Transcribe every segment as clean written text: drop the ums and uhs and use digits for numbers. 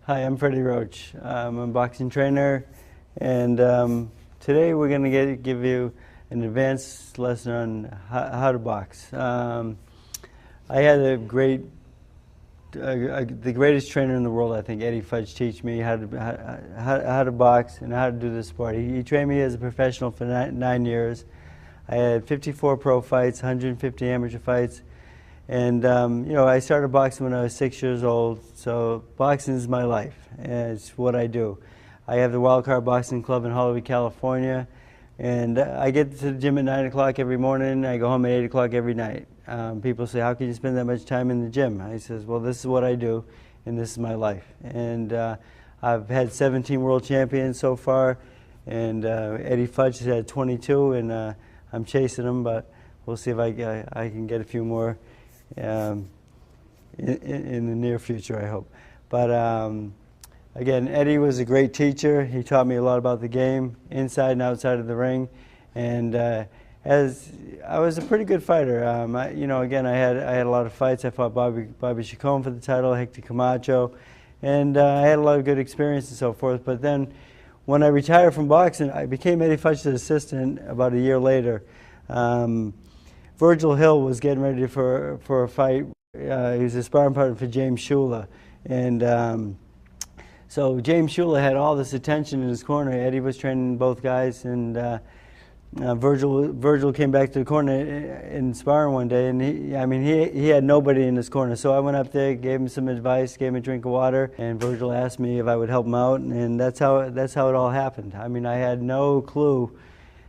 Hi, I'm Freddie Roach. I'm a boxing trainer, and today we're going to give you an advanced lesson on how to box. I had the greatest trainer in the world, I think, Eddie Fudge, teach me how to box and how to do this sport. He trained me as a professional for 9 years. I had 54 pro fights, 150 amateur fights. And, I started boxing when I was 6 years old, so boxing is my life, and it's what I do. I have the Wild Card Boxing Club in Hollywood, California, and I get to the gym at 9 o'clock every morning, I go home at 8 o'clock every night. People say, how can you spend that much time in the gym? I says, well, this is what I do, and this is my life. And I've had 17 world champions so far, and Eddie Fudge has had 22, and I'm chasing him, but we'll see if I can get a few more in the near future, I hope. But again, Eddie was a great teacher. He taught me a lot about the game, inside and outside of the ring. And as I was a pretty good fighter, again, I had a lot of fights. I fought Bobby Chacon for the title, Hector Camacho, and I had a lot of good experience and so forth. But then, when I retired from boxing, I became Eddie Fudge's assistant about a year later. Virgil Hill was getting ready for a fight. He was a sparring partner for James Shula. And so James Shula had all this attention in his corner. Eddie was training both guys, and Virgil came back to the corner in sparring one day, and he had nobody in his corner. So I went up there, gave him some advice, gave him a drink of water, and Virgil asked me if I would help him out, and that's how it all happened. I mean, I had no clue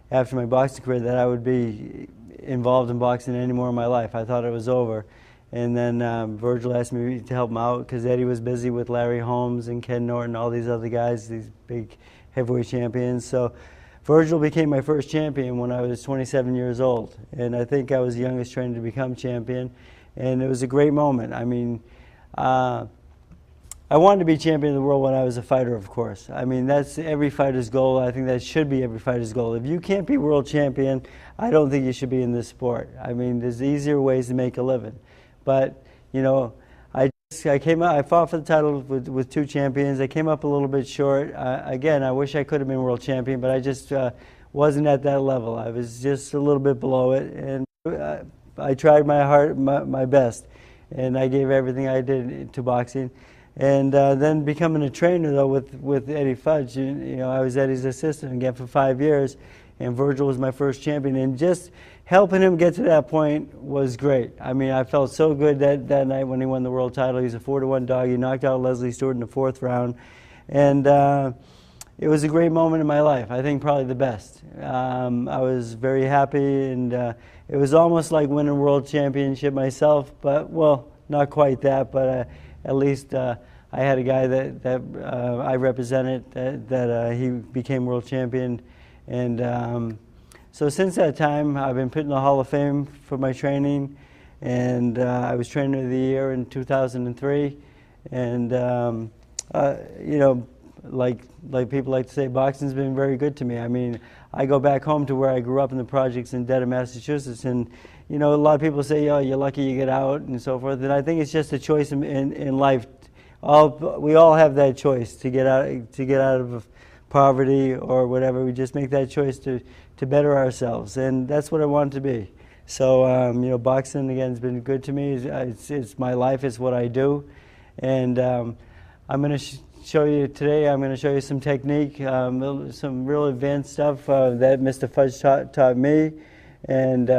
after my boxing career that I would be involved in boxing anymore in my life. I thought it was over. And then Virgil asked me to help him out because Eddie was busy with Larry Holmes and Ken Norton, all these other guys, these big heavyweight champions. So Virgil became my first champion when I was 27 years old. And I think I was the youngest trainer to become champion. And it was a great moment. I mean, I wanted to be champion of the world when I was a fighter, of course. I mean, that's every fighter's goal. I think that should be every fighter's goal. If you can't be world champion, I don't think you should be in this sport. I mean, there's easier ways to make a living. But, I came out, I fought for the title with two champions. I came up a little bit short. Again, I wish I could have been world champion, but I just wasn't at that level. I was just a little bit below it. And I tried my best. And I gave everything I did to boxing. And then becoming a trainer, though, with Eddie Fudge, I was Eddie's assistant again for 5 years, and Virgil was my first champion. And just helping him get to that point was great. I mean, I felt so good that night when he won the world title. He was a 4-1 dog. He knocked out Leslie Stewart in the 4th round. And it was a great moment in my life. I think probably the best. I was very happy, and it was almost like winning a world championship myself, but, well, not quite that, but at least I had a guy that I represented that he became world champion. And so since that time, I've been put in the Hall of Fame for my training, and I was Trainer of the Year in 2003. And like people like to say, boxing's been very good to me. I mean, I go back home to where I grew up in the projects in Dedham, Massachusetts, and a lot of people say, oh, you're lucky you get out and so forth. And I think it's just a choice in life. We all have that choice to get out of poverty or whatever. We just make that choice to better ourselves, and that's what I want to be. So boxing again has been good to me. It's my life. It's what I do, and I'm going to show you today. I'm going to show you some technique, some real advanced stuff that Mr. Fudge taught me, and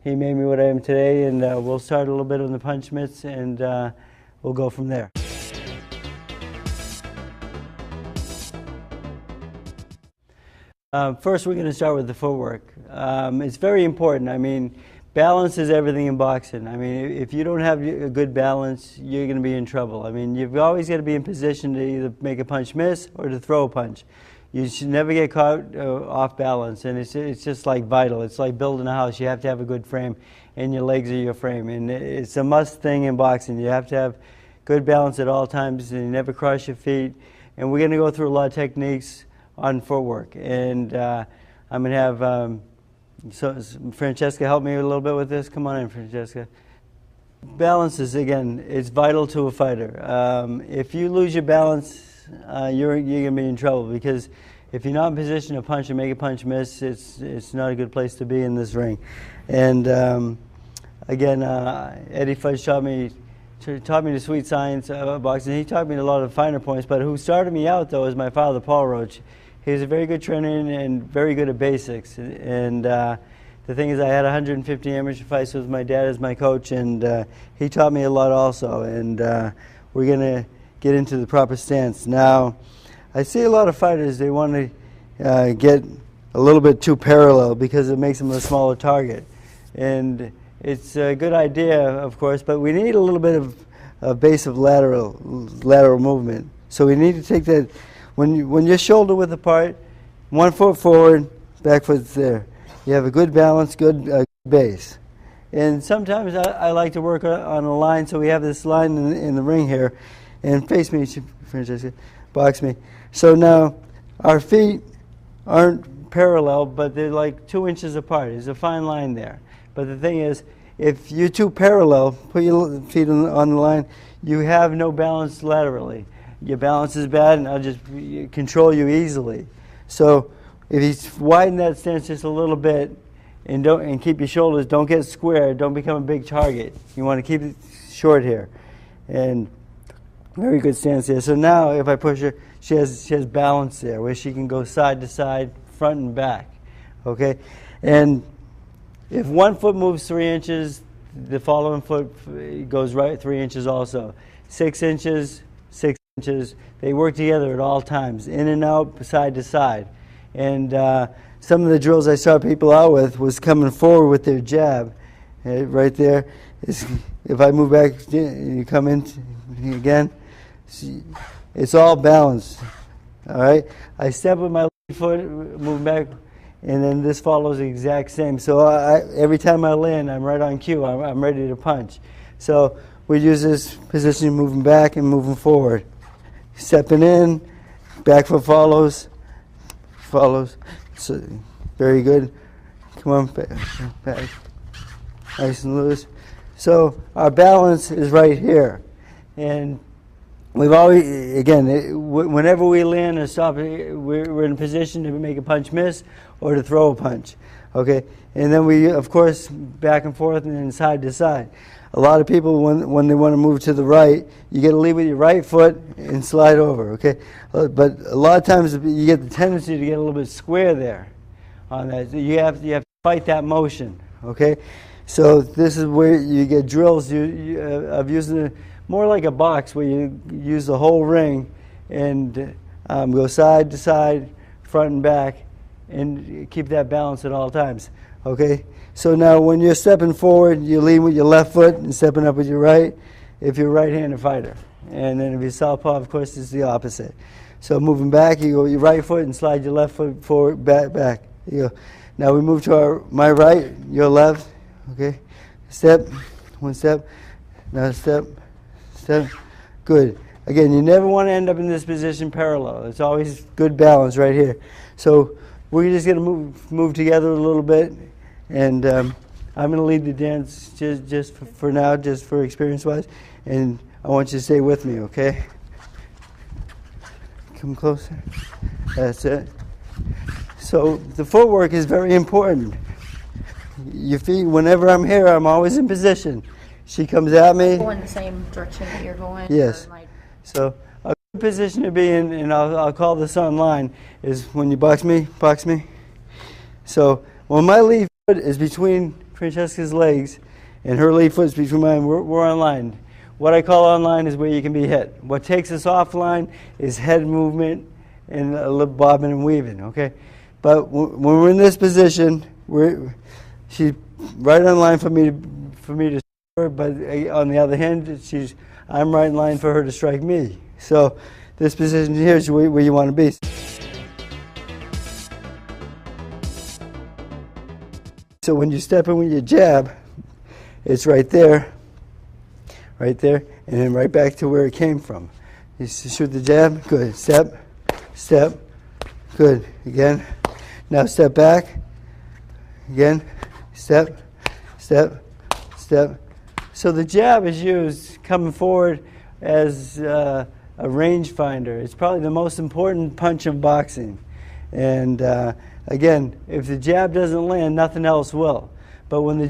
he made me what I am today. And we'll start a little bit on the punch mitts, and we'll go from there. First, we're going to start with the footwork. It's very important. I mean, balance is everything in boxing. I mean, if you don't have a good balance, you're going to be in trouble. I mean, you've always got to be in position to either make a punch miss or to throw a punch. You should never get caught off balance, and it's just like vital. It's like building a house. You have to have a good frame, and your legs are your frame. And it's a must thing in boxing. You have to have good balance at all times, and you never cross your feet. And we're going to go through a lot of techniques on footwork, and I'm going to have Francesca help me a little bit with this. Come on in, Francesca. Balance is, again, it's vital to a fighter. If you lose your balance, you're going to be in trouble, because if you're not in position to punch and make a punch miss, it's not a good place to be in this ring. And again, Eddie Fudge taught me the sweet science of boxing. He taught me a lot of finer points, but who started me out, though, was my father, Paul Roach. He was a very good trainer and very good at basics. And the thing is, I had 150 amateur fights with my dad as my coach, and he taught me a lot also. And we're going to get into the proper stance. Now, I see a lot of fighters, they want to get a little bit too parallel because it makes them a smaller target. And it's a good idea, of course, but we need a little bit of a base of lateral movement. So we need to take that, when you're shoulder width apart, 1 foot forward, back foot's there. You have a good balance, good base. And sometimes I like to work on a line, so we have this line in the ring here. And face me, Francesca, box me. So now our feet aren't parallel, but they're like 2 inches apart. There's a fine line there. But the thing is, if you're too parallel, put your feet on the line, you have no balance laterally. Your balance is bad, and I'll just control you easily. So if you widen that stance just a little bit, and keep your shoulders, don't get square, don't become a big target. You want to keep it short here. And very good stance there. So now if I push her, she has balance there, where she can go side to side, front and back. Okay? And if 1 foot moves 3 inches, the following foot goes right 3 inches also. 6 inches, 6 inches. They work together at all times, in and out, side to side. And some of the drills I saw people out with was coming forward with their jab. Right there. If I move back, you come in again. It's all balanced. All right? I step with my left foot, move back, and then this follows the exact same. So every time I land, I'm right on cue. I'm ready to punch. So we use this position, moving back and moving forward. Stepping in, back foot follows. So very good. Come on, back. Nice and loose. So our balance is right here. And we've always, again, whenever we land or stop, we're in a position to make a punch miss or to throw a punch. Okay? And then we, of course, back and forth and then side to side. A lot of people, when they want to move to the right, you got to lead with your right foot and slide over, okay? But a lot of times you get the tendency to get a little bit square there on that. So you have to fight that motion, okay? So this is where you get drills of using it more like a box, where you use the whole ring and go side to side, front and back, and keep that balance at all times, okay? So now when you're stepping forward, you lead with your left foot and stepping up with your right, if you're a right-handed fighter. And then if you're southpaw, of course, it's the opposite. So moving back, you go with your right foot and slide your left foot forward, back. You go. Now we move to my right, your left, okay? Step, 1 step, now step. Good. Again, you never want to end up in this position parallel. It's always good balance right here. So we're just going to move together a little bit. And I'm going to lead the dance just for now, just for experience-wise. And I want you to stay with me, okay? Come closer. That's it. So the footwork is very important. Your feet, whenever I'm here, I'm always in position. She comes at me. Go in the same direction that you're going? Yes. So a good position to be in, and I'll call this online, is when you box me. So when my lead foot is between Francesca's legs and her lead foot is between mine, we're on line. What I call online is where you can be hit. What takes us offline is head movement and a little bobbing and weaving, okay? But when we're in this position, she's right on line for me to her, but on the other hand, I'm right in line for her to strike me. So this position here is where you want to be. So when you step in with your jab, it's right there, and then right back to where it came from. You shoot the jab, good. Step, good. Again. Now step back. Again. Step. So the jab is used coming forward as a rangefinder. It's probably the most important punch in boxing. And again, if the jab doesn't land, nothing else will. But when the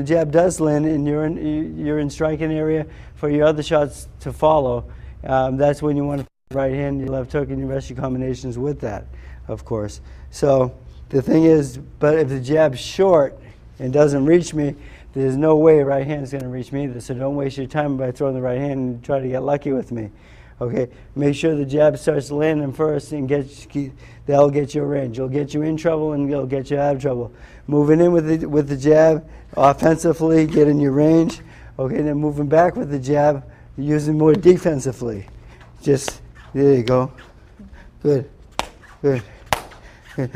jab does land and you're in striking area for your other shots to follow, that's when you want to put your right hand, your left hook, and your rest of your combinations with that, of course. So the thing is, but if the jab's short and doesn't reach me, there's no way a right hand is going to reach me either. So don't waste your time by throwing the right hand and try to get lucky with me. Okay, make sure the jab starts landing first, and that'll get you a range. It'll get you in trouble, and it'll get you out of trouble. Moving in with the jab, offensively, get in your range. Okay, then moving back with the jab, using more defensively. Just, there you go. Good, good, good.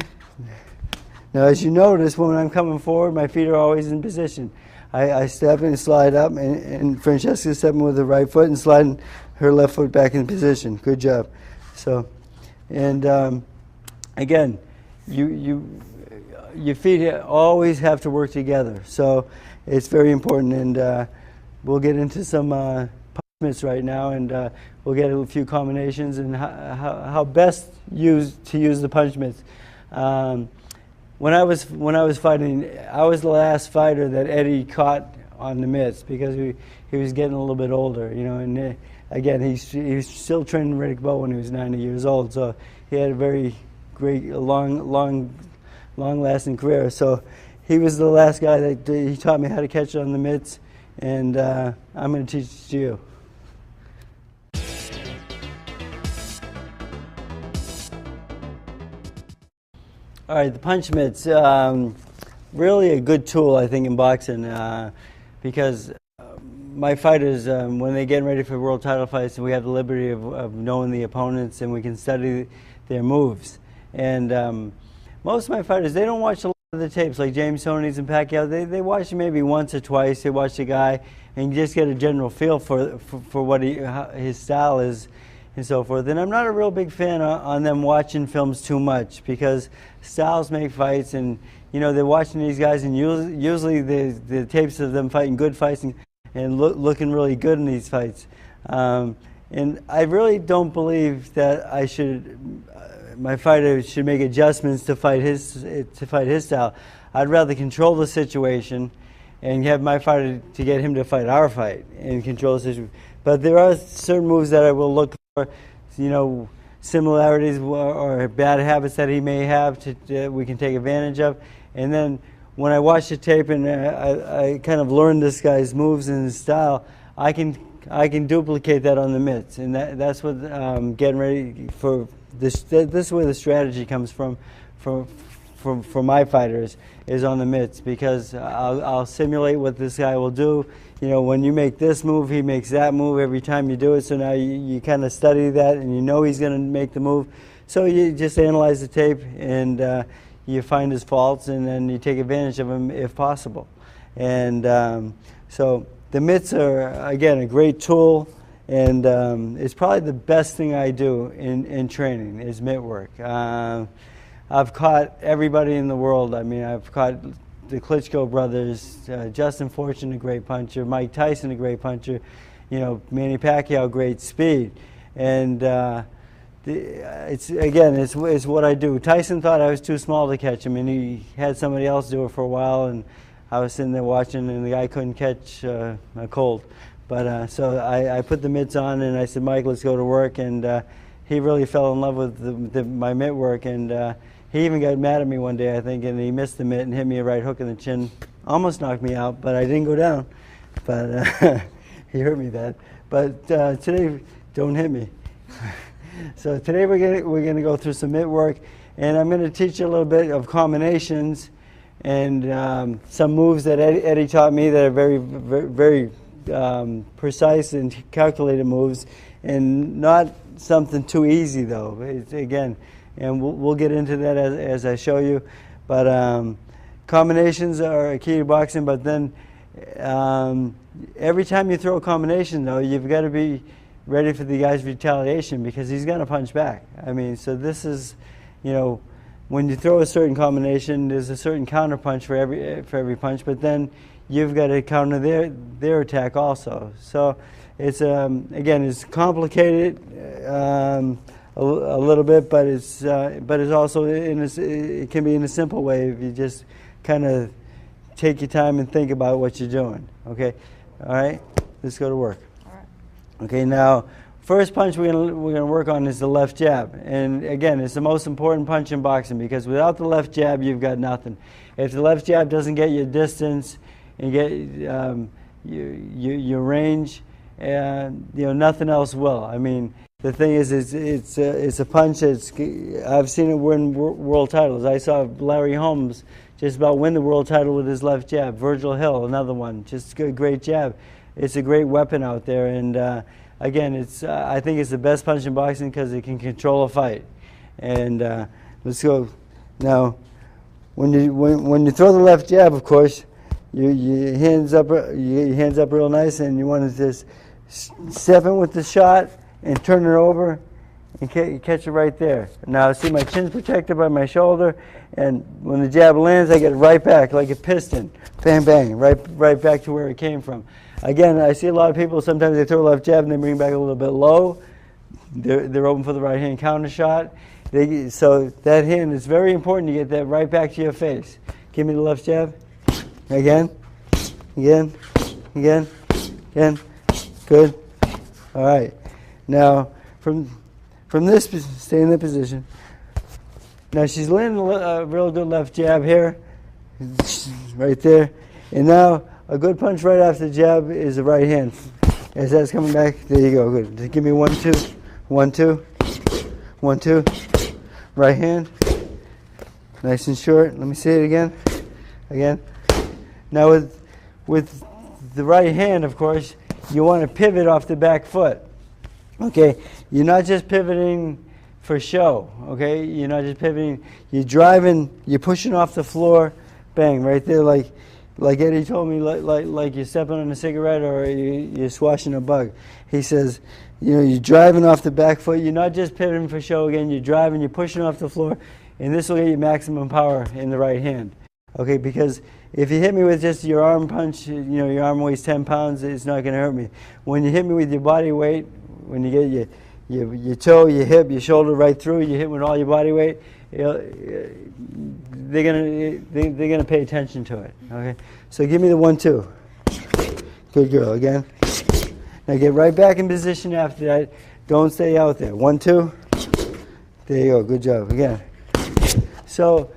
Now, as you notice, when I'm coming forward, my feet are always in position. I step and slide up, and Francesca's stepping with the right foot and sliding her left foot back in position. Good job. So, and again, your feet always have to work together. So it's very important, and we'll get into some punch mitts right now, and we'll get a few combinations and how best to use the punch mitts. When I was fighting, I was the last fighter that Eddie caught on the mitts because he was getting a little bit older, you know. And again, he was still training Riddick Bowe when he was 90 years old, so he had a very great, long-lasting career. So he was the last guy that he taught me how to catch it on the mitts, and I'm going to teach it to you. All right, the punch mitts, really a good tool, I think, in boxing because my fighters, when they're getting ready for world title fights, we have the liberty of knowing the opponents, and we can study their moves. And most of my fighters, they don't watch a lot of the tapes, like James Toney's and Pacquiao. They watch it maybe once or twice. They watch the guy and just get a general feel for what his style is, and so forth. And I'm not a real big fan on them watching films too much because styles make fights, and you know they're watching these guys, and usually the tapes of them fighting good fights and looking really good in these fights. And I really don't believe that my fighter should make adjustments to fight his style. I'd rather control the situation and have my fighter to get him to fight our fight and control the situation. But there are certain moves that I will look for, you know, similarities or bad habits that he may have that we can take advantage of. And then when I watch the tape and I kind of learn this guy's moves and his style, I can duplicate that on the mitts. And that's what getting ready for this. This is where the strategy comes from my fighters, is on the mitts, because I'll simulate what this guy will do. You know, when you make this move, he makes that move every time you do it. So now you kind of study that, and you know he's going to make the move. So you just analyze the tape, and you find his faults, and then you take advantage of them if possible. And so the mitts are, again, a great tool, and it's probably the best thing I do in training is mitt work. I've caught everybody in the world. I mean, I've caught the Klitschko brothers, Justin Fortune, a great puncher, Mike Tyson, a great puncher, you know, Manny Pacquiao, great speed. And it's what I do. Tyson thought I was too small to catch him, and he had somebody else do it for a while, and I was sitting there watching, and the guy couldn't catch a cold. But so I put the mitts on, and I said, Mike, let's go to work. And he really fell in love with my mitt work, and he even got mad at me one day, I think, and he missed the mitt and hit me a right hook in the chin. Almost knocked me out, but I didn't go down. But he hurt me bad. But today, don't hit me. So today we're gonna go through some mitt work, and I'm gonna teach you a little bit of combinations and some moves that Eddie taught me that are very, very, very precise and calculated moves, and not something too easy though. Again. And we'll get into that as I show you. But combinations are a key to boxing. But then every time you throw a combination, though, you've got to be ready for the guy's retaliation, because he's going to punch back. I mean, so this is, you know, when you throw a certain combination, there's a certain counter punch for every punch, but then you've got to counter their attack also. So it's again, it's complicated a little bit, but it's also it can be in a simple way if you just kind of take your time and think about what you're doing. Okay, all right, let's go to work. All right. Okay, now first punch we're gonna work on is the left jab, and again, it's the most important punch in boxing because without the left jab, you've got nothing. If the left jab doesn't get you distance and get your range, and nothing else will. I mean, the thing is, it's a punch that's I've seen it win world titles. I saw Larry Holmes just about win the world title with his left jab. Virgil Hill, another one, just a great jab. It's a great weapon out there, and again, I think it's the best punch in boxing because it can control a fight. And let's go now. When you throw the left jab, of course, your hands up real nice, and you want to just step in with the shot and turn it over and catch it right there. Now see, my chin's protected by my shoulder, and when the jab lands, I get it right back like a piston, bang bang, right back to where it came from. Again, I see a lot of people, sometimes they throw a left jab and they bring it back a little bit low. They're open for the right hand counter shot. So that hand, it's very important to get that right back to your face. Give me the left jab. Again. Good. All right. Now, from this, stay in that position. Now she's landing a real good left jab here, right there. And now a good punch right after the jab is the right hand. As that's coming back, there you go. Good. Just give me 1, 2, 1, 2, 1, 2. Right hand, nice and short. Let me see it again. Now with the right hand, of course, you want to pivot off the back foot. Okay, you're not just pivoting for show. Okay, you're not just pivoting. You're driving. You're pushing off the floor. Bang, right there, like Eddie told me, like you're stepping on a cigarette or you're swashing a bug. He says, you're driving off the back foot. You're not just pivoting for show again. You're driving. You're pushing off the floor, and this will get you maximum power in the right hand. Okay, because if you hit me with just your arm punch, your arm weighs 10 pounds, it's not going to hurt me. When you hit me with your body weight, when you get your toe, your hip, your shoulder right through, you hit with all your body weight, they're gonna pay attention to it. Okay, so give me the 1, 2. Good girl. Again. Now get right back in position after that. Don't stay out there. 1, 2. There you go. Good job. Again. So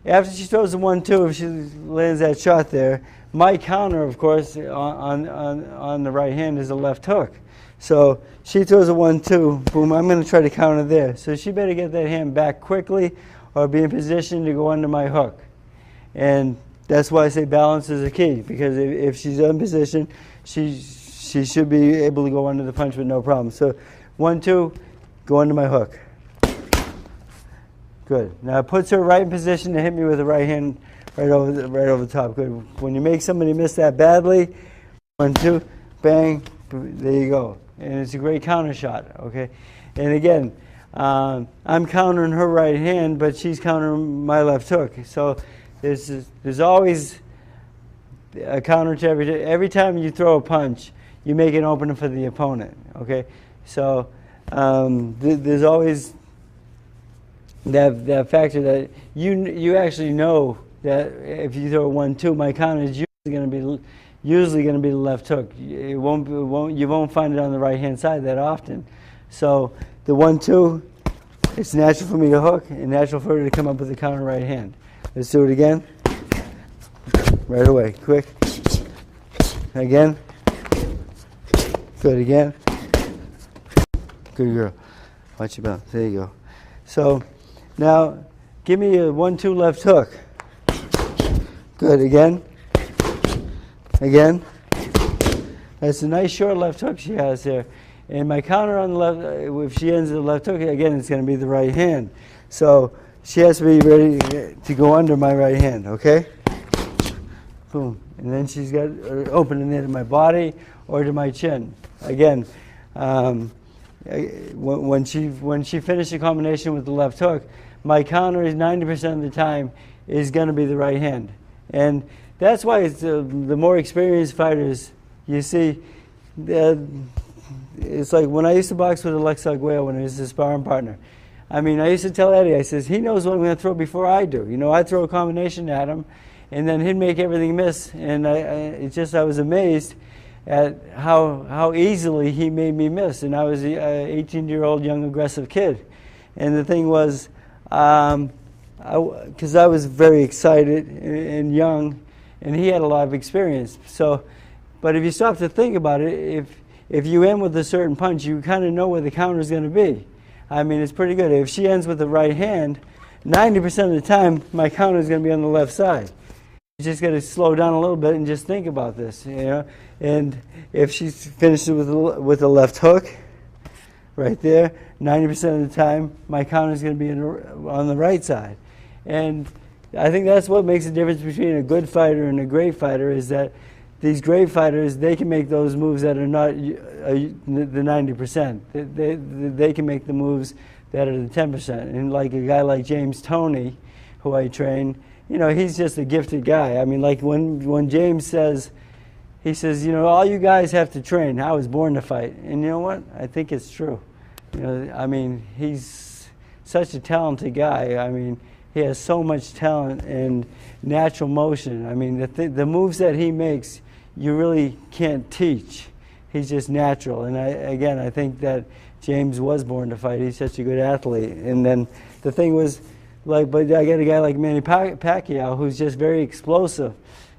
after she throws the 1, 2, if she lands that shot there, my counter, of course, on the right hand is a left hook. So she throws a 1, 2, boom, I'm going to try to counter there. So she better get that hand back quickly or be in position to go under my hook. And that's why I say balance is a key, because if she's in position, she should be able to go under the punch with no problem. So 1, 2, go under my hook. Good. Now it puts her right in position to hit me with the right hand right over the top. Good. When you make somebody miss that badly, 1, 2, bang, there you go. And it's a great counter shot, okay? And again, I'm countering her right hand, but she's countering my left hook. So there's always a counter to every time you throw a punch, you make an opening for the opponent, okay? So there's always that factor that you actually know that if you throw a 1, 2, my counter is usually going to be the left hook. You won't find it on the right hand side that often. So the 1, 2, it's natural for me to hook and natural for her to come up with the counter right hand. Let's do it again. Right away, quick. Again. Good, again. Good girl. Watch your balance. There you go. So now give me a 1, 2 left hook. Good, again. Again. That's a nice short left hook she has there. And my counter on the left, if she ends the left hook, again, it's going to be the right hand. So she has to be ready to go under my right hand, okay? Boom. And then she's got her opening there to my body or to my chin. Again, when she finished the combination with the left hook, my counter is 90% of the time is going to be the right hand. And that's why it's, the more experienced fighters you see, it's like when I used to box with Alex Arguello when he was his sparring partner. I mean, I used to tell Eddie, I says, he knows what I'm going to throw before I do. You know, I'd throw a combination at him, and then he'd make everything miss. And I was amazed at how easily he made me miss. And I was an 18-year-old young aggressive kid. And the thing was, because I was very excited and young, and he had a lot of experience. So, but if you stop to think about it, if you end with a certain punch, you kind of know where the counter is going to be. I mean, it's pretty good. If she ends with the right hand, 90% of the time, my counter is going to be on the left side. You just got to slow down a little bit and just think about this, you know. And if she finishes with a left hook, right there, 90% of the time, my counter is going to be on the right side. And I think that's what makes the difference between a good fighter and a great fighter, is that these great fighters, they can make those moves that are not the 90%. They can make the moves that are the 10%. And like a guy like James Toney, who I train, you know, he's just a gifted guy. I mean, like when James says, he says, you know, all you guys have to train. I was born to fight. And you know what? I think it's true. You know, I mean, he's such a talented guy. I mean, he has so much talent and natural motion. I mean, the moves that he makes, you really can't teach. He's just natural. And I think that James was born to fight. He's such a good athlete. And then the thing was, like, but I got a guy like Manny Pacquiao who's just very explosive.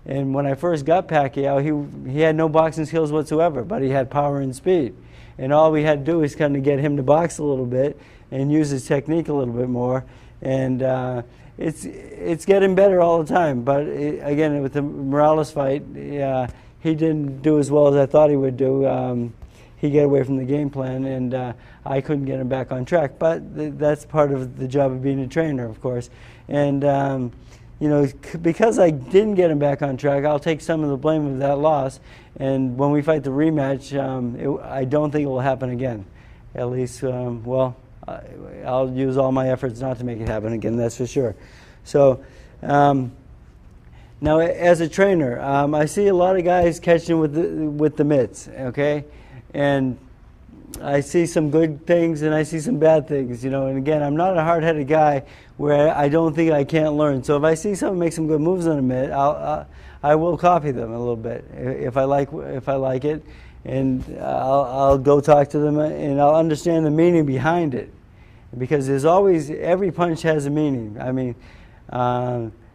And when I first got Pacquiao, he had no boxing skills whatsoever, but he had power and speed. And all we had to do was kind of get him to box a little bit and use his technique a little bit more. And it's getting better all the time. But again, with the Morales fight, he didn't do as well as I thought he would do. He got away from the game plan, and I couldn't get him back on track. But that's part of the job of being a trainer, of course. And you know, because I didn't get him back on track, I'll take some of the blame of that loss. And when we fight the rematch, I don't think it will happen again. At least, well, I'll use all my efforts not to make it happen again, that's for sure. So now, as a trainer, I see a lot of guys catching with the mitts, okay? And I see some good things and I see some bad things, you know. And again, I'm not a hard-headed guy where I don't think I can't learn. So if I see someone make some good moves on a mitt, I will copy them a little bit if I like it, and I'll go talk to them and I'll understand the meaning behind it, because there's always, every punch has a meaning. I mean,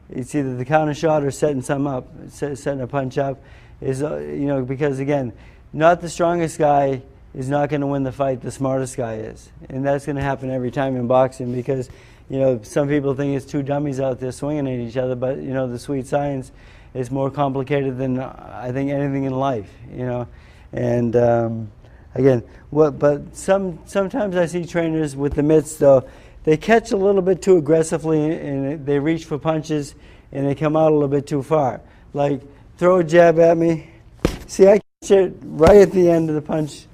it's either the counter shot or setting a punch up. You know, because again, not the strongest guy is not going to win the fight, the smartest guy is. And that's going to happen every time in boxing, because, you know, some people think it's two dummies out there swinging at each other, but, you know, the sweet science is more complicated than I think anything in life, you know. And again, but sometimes I see trainers with the mitts, though, they catch a little bit too aggressively and they reach for punches and they come out a little bit too far. Like, throw a jab at me. See, I catch it right at the end of the punch.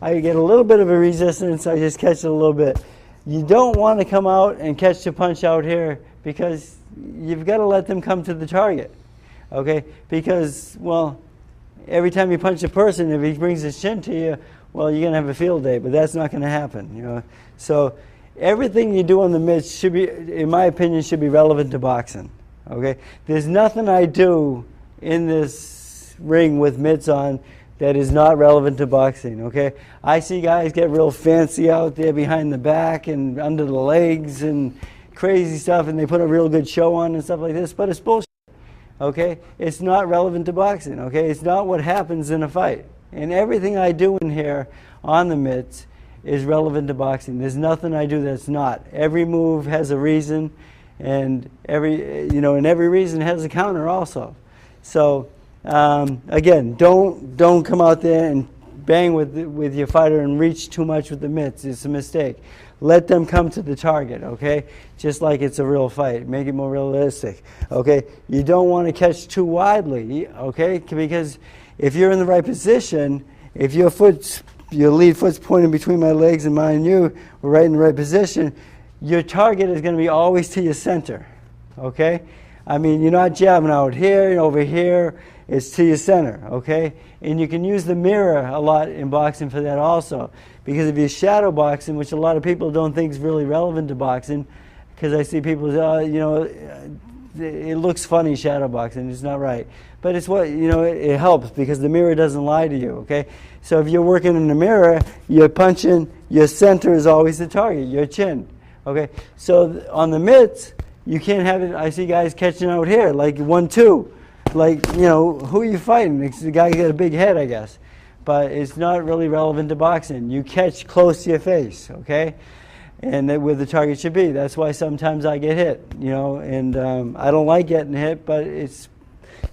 I get a little bit of a resistance, I just catch it a little bit. You don't want to come out and catch the punch out here, because you've got to let them come to the target, okay? Because, well, every time you punch a person, if he brings his chin to you, well, you're going to have a field day, but that's not going to happen, you know? So everything you do on the mitts should be, in my opinion, should be relevant to boxing, okay? There's nothing I do in this ring with mitts on that is not relevant to boxing, okay? I see guys get real fancy out there behind the back and under the legs and crazy stuff, and they put a real good show on and stuff like this, but it's bullshit, okay? It's not relevant to boxing, okay? It's not what happens in a fight. And everything I do in here on the mitts is relevant to boxing. There's nothing I do that's not. Every move has a reason, and every reason has a counter also. So, again, don't come out there and bang with your fighter and reach too much with the mitts. It's a mistake. Let them come to the target, okay? Just like it's a real fight. Make it more realistic, okay? You don't want to catch too widely, okay? Because if you're in the right position, if your lead foot's pointing between my legs and mine and you, we're right in the right position, your target is going to be always to your center, okay? I mean, you're not jabbing out here and over here. It's to your center, okay? And you can use the mirror a lot in boxing for that also. Because if you're shadow boxing, which a lot of people don't think is really relevant to boxing, because I see people say, you know, it looks funny shadow boxing. It's not right. But it's what, you know, it helps because the mirror doesn't lie to you, okay? So if you're working in the mirror, you're punching, your center is always the target, your chin, okay? So on the mitts, you can't have it. I see guys catching out here, like 1-2. Like, you know, who are you fighting? It's the guy who got a big head, I guess. But it's not really relevant to boxing. You catch close to your face, okay? And where the target should be. That's why sometimes I get hit, you know, and I don't like getting hit, but it's,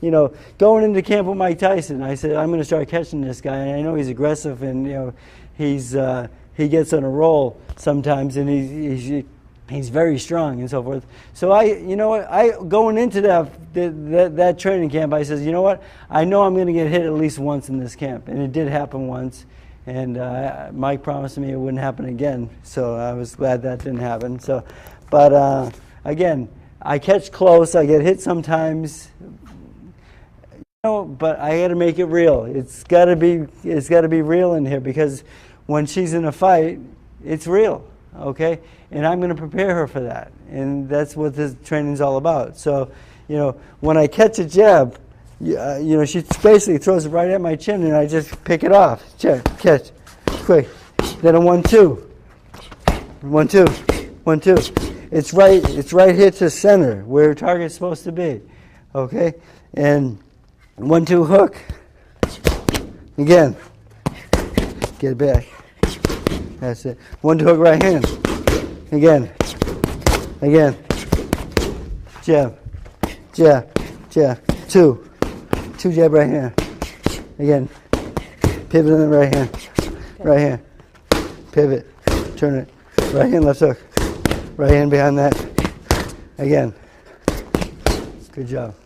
you know, going into camp with Mike Tyson, I said, I'm going to start catching this guy, and I know he's aggressive, and, you know, he gets on a roll sometimes, and he's very strong and so forth. So you know what, going into that training camp, I says, you know what, I know I'm going to get hit at least once in this camp, and it did happen once. And Mike promised me it wouldn't happen again, so I was glad that didn't happen. So, but again, I catch close. I get hit sometimes, you know. But I got to make it real. It's got to be real in here because when she's in a fight, it's real, okay? And I'm going to prepare her for that, and that's what this training's all about. So, you know, when I catch a jab. You know, she basically throws it right at my chin, and I just pick it off. Check, catch, quick. Then a 1-2, 1-2, 1-2. It's right here to center where the target's supposed to be. Okay, and 1-2 hook. Again, get it back. That's it. 1-2 hook right hand. Again. Jab, jab, jab. 2 jab right hand. Again, pivot in the right hand, pivot, turn it, right hand, left hook, right hand behind that. Again, good job.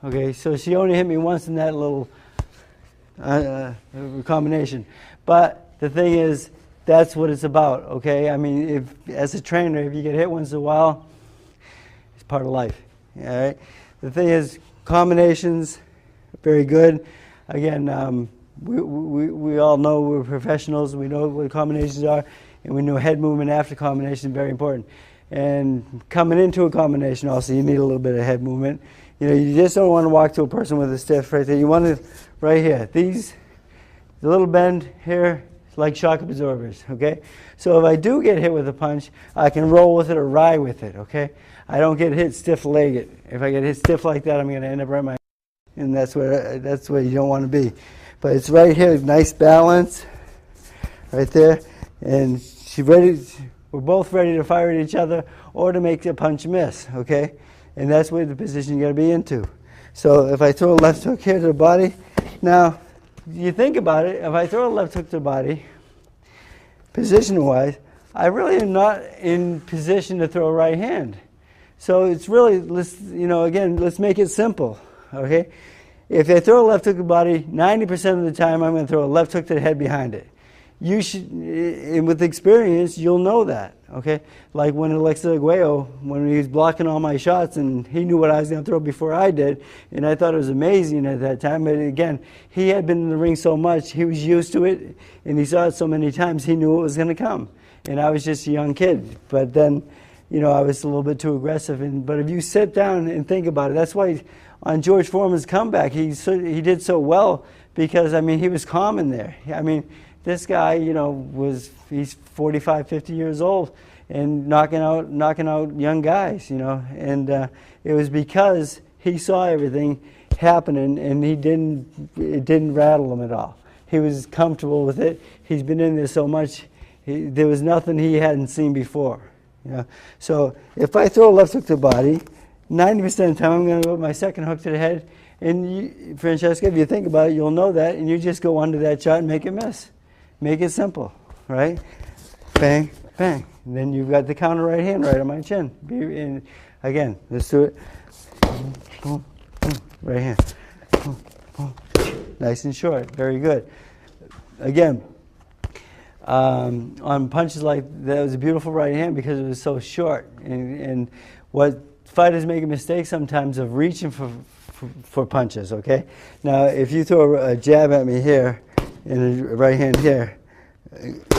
Okay, so she only hit me once in that little combination, but the thing is, that's what it's about. Okay, I mean, if as a trainer, if you get hit once in a while, it's part of life. All right. The thing is, combinations, very good. Again, we all know we're professionals. We know what combinations are, and we know head movement after combination is very important. And coming into a combination, also, you need a little bit of head movement. You know, you just don't want to walk to a person with a stiff right there. You want to, right here. The little bend here, like shock absorbers. Okay. So if I do get hit with a punch, I can roll with it or ride with it. Okay. I don't get hit stiff-legged. If I get hit stiff like that, I'm going to end up right my, and that's where you don't want to be. But it's right here, nice balance, right there, and we're both ready to fire at each other or to make a punch miss. Okay, and that's where the position you got to be into. So if I throw a left hook here to the body, now you think about it. If I throw a left hook to the body, position-wise, I really am not in position to throw a right hand. So it's really, let's make it simple, okay? If I throw a left hook to the body, 90% of the time I'm going to throw a left hook to the head behind it. You should, and with experience, you'll know that, okay? Like when Alexa Aguayo, when he was blocking all my shots, and he knew what I was going to throw before I did, and I thought it was amazing at that time. But again, he had been in the ring so much, he was used to it, and he saw it so many times, he knew it was going to come. And I was just a young kid, but then, you know, I was a little bit too aggressive. But if you sit down and think about it, that's why on George Foreman's comeback, he did so well because, I mean, he was calm in there. I mean, this guy, you know, he's 45, 50 years old and knocking out young guys, you know. And it was because he saw everything happening and it didn't rattle him at all. He was comfortable with it. He's been in there so much. There was nothing he hadn't seen before. You know? So if I throw a left hook to the body, 90% of the time I'm going to go with my second hook to the head. And Francesca, if you think about it, you'll know that, and you just go under that shot and make it miss. Make it simple, right? Bang, bang. And then you've got the counter right hand right on my chin. And again, let's do it. Boom, boom, boom. Right hand. Boom, boom. Nice and short. Very good. Again, on punches like that. It was a beautiful right hand because it was so short. And what fighters make a mistake sometimes of reaching for punches, okay? Now, if you throw a jab at me here and a right hand here,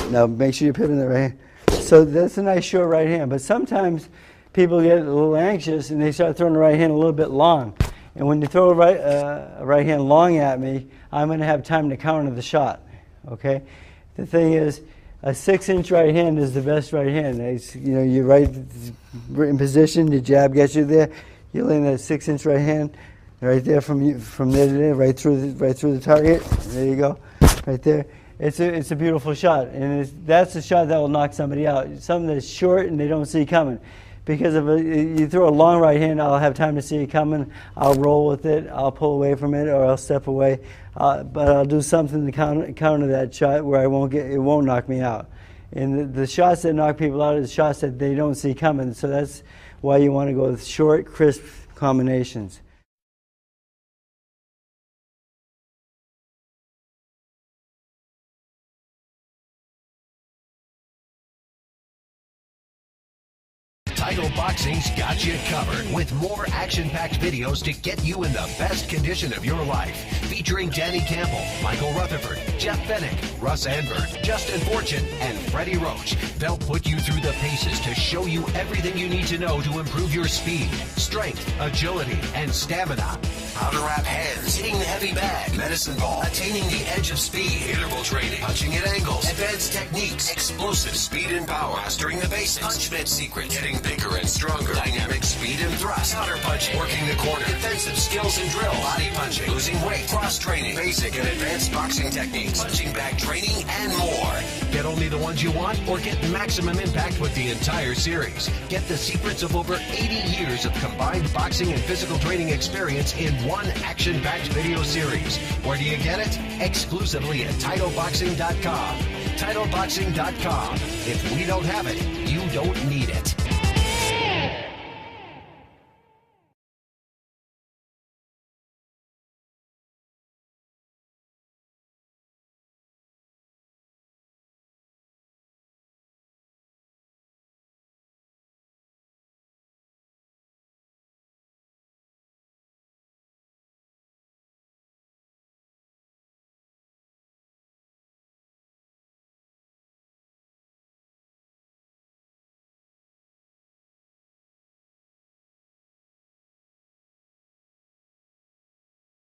now make sure you pivot in the right hand. So that's a nice short right hand. But sometimes people get a little anxious and they start throwing the right hand a little bit long. And when you throw a right hand long at me, I'm going to have time to counter the shot, okay? The thing is, a 6-inch right hand is the best right hand. It's, you know, you're right in position, the jab gets you there, you land that 6-inch right hand right there from there to there, right through the target. There you go, right there. It's a beautiful shot, and that's the shot that will knock somebody out. Something that's short and they don't see coming. Because if you throw a long right hand, I'll have time to see it coming. I'll roll with it. I'll pull away from it, or I'll step away. But I'll do something to counter that shot where it won't knock me out. And the shots that knock people out are the shots that they don't see coming. So that's why you want to go with short, crisp combinations. Title Boxing's got you covered with more action-packed videos to get you in the best condition of your life. Featuring Danny Campbell, Michael Rutherford, Jeff Fennick, Russ Anberg, Justin Fortune, and Freddie Roach. They'll put you through the paces to show you everything you need to know to improve your speed, strength, agility, and stamina. How to wrap hands, hitting the heavy bag, medicine ball, attaining the edge of speed, interval training, punching at angles, advanced techniques, explosive speed and power, mastering the basics, punchment secrets, getting bigger and stronger, dynamic speed and thrust, counter punching, working the corner, defensive skills and drill, body punching, losing weight, cross training, basic and advanced boxing techniques, punching bag training, and more. Get only the ones you want, or get maximum impact with the entire series. Get the secrets of over 80 years of combined boxing and physical training experience in one action-packed video series. Where do you get it? Exclusively at TitleBoxing.com. TitleBoxing.com. If we don't have it, you don't need it.